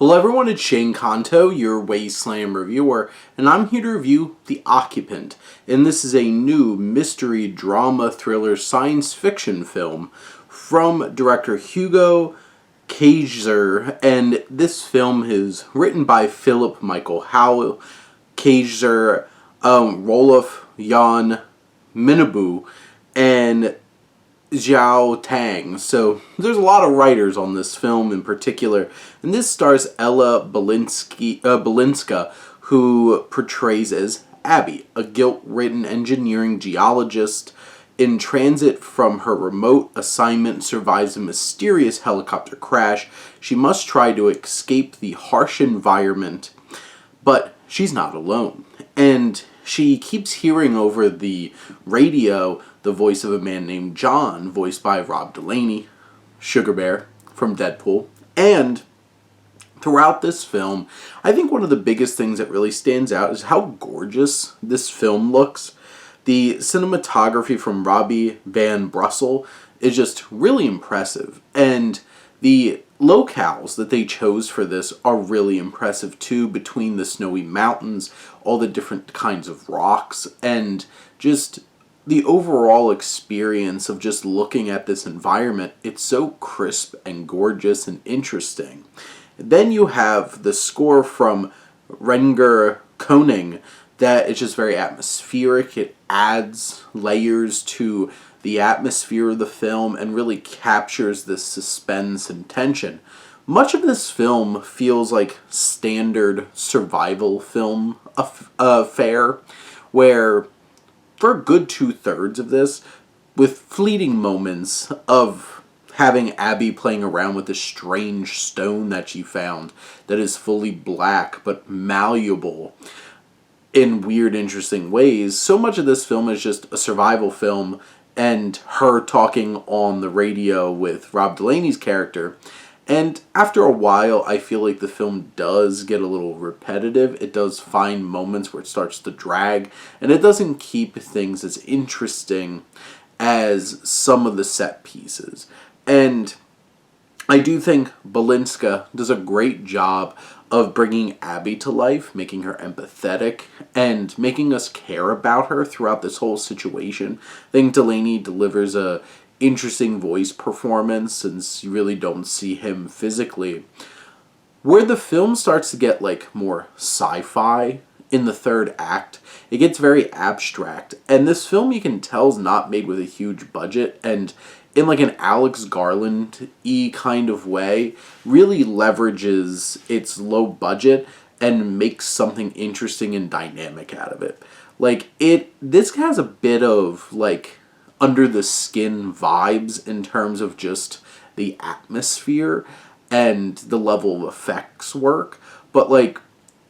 Hello everyone, it's Shane Kanto, your Wasteland reviewer, and I'm here to review The Occupant. And this is a new mystery, drama, thriller, science fiction film from director Hugo Kaiser. And this film is written by Philip Michael Howell, Kaiser, Roloff Jan Minabu, and Zhao Tang. So there's a lot of writers on this film in particular, and this stars Ella Balinska, who portrays as Abby, a guilt-ridden engineering geologist in transit from her remote assignment, survives a mysterious helicopter crash. She must try to escape the harsh environment, but she's not alone. And she keeps hearing over the radio the voice of a man named John, voiced by Rob Delaney, Sugar Bear from Deadpool. And throughout this film, I think one of the biggest things that really stands out is how gorgeous this film looks. The cinematography from Robbie Van Brussel is just really impressive. And the locales that they chose for this are really impressive too, between the snowy mountains, all the different kinds of rocks, and just the overall experience of just looking at this environment. It's so crisp and gorgeous and interesting. Then you have the score from Renger Koning that is just very atmospheric. It adds layers to the atmosphere of the film and really captures this suspense and tension. Much of this film feels like standard survival film affair, where for a good 2/3 of this, with fleeting moments of having Abby playing around with this strange stone that she found that is fully black but malleable in weird, interesting ways, so much of this film is just a survival film and her talking on the radio with Rob Delaney's character. And after a while, I feel like the film does get a little repetitive. It does find moments where it starts to drag, and it doesn't keep things as interesting as some of the set pieces. And I do think Balinska does a great job of bringing Abby to life, making her empathetic, and making us care about her throughout this whole situation. I think Delaney delivers a interesting voice performance, since you really don't see him physically. Where the film starts to get like more sci-fi in the third act, it gets very abstract. And this film, you can tell, is not made with a huge budget, and in like an Alex Garland-y kind of way, really leverages its low budget and makes something interesting and dynamic out of it. Like, this has a bit of like under the skin vibes in terms of just the atmosphere and the level of effects work, but like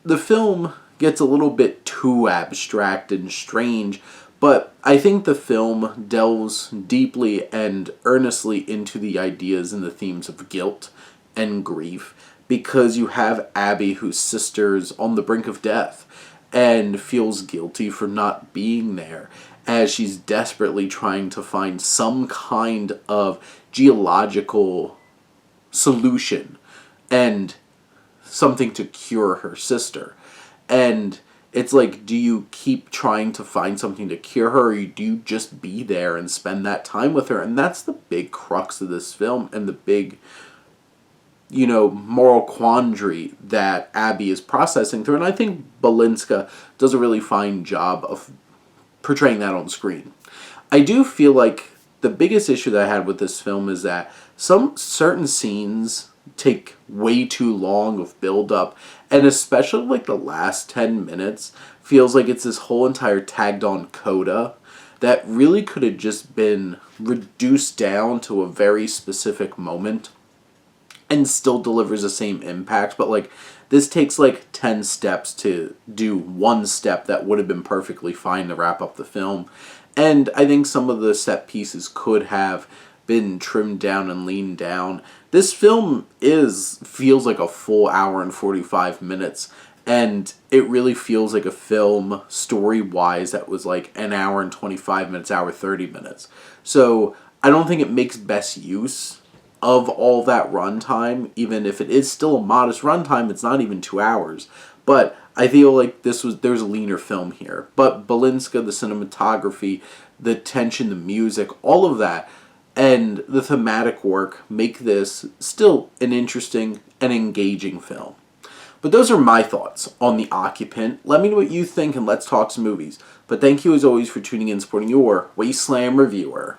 the film gets a little bit too abstract and strange. But I think the film delves deeply and earnestly into the ideas and the themes of guilt and grief, because you have Abby, whose sister's on the brink of death and feels guilty for not being there, as she's desperately trying to find some kind of geological solution and something to cure her sister. And it's like, do you keep trying to find something to cure her, or do you just be there and spend that time with her? And that's the big crux of this film, and the big, moral quandary that Abby is processing through. And I think Balinska does a really fine job of portraying that on screen. I do feel like the biggest issue that I had with this film is that some certain scenes take way too long of build-up, and especially like the last 10 minutes feels like it's this whole entire tagged on coda that really could have just been reduced down to a very specific moment and still delivers the same impact. But like, this takes like 10 steps to do one step that would have been perfectly fine to wrap up the film. And I think some of the set pieces could have been trimmed down and leaned down. This film feels like a full hour and 45 minutes, and it really feels like a film story-wise that was like an hour and 25 minutes, hour 30 minutes. So I don't think it makes best use of all that runtime, even if it is still a modest runtime, it's not even 2 hours. But I feel like there's a leaner film here. But Balinska, the cinematography, the tension, the music, all of that, and the thematic work make this still an interesting and engaging film. But those are my thoughts on The Occupant. Let me know what you think and let's talk some movies. But thank you as always for tuning in and supporting your Wasteland reviewer.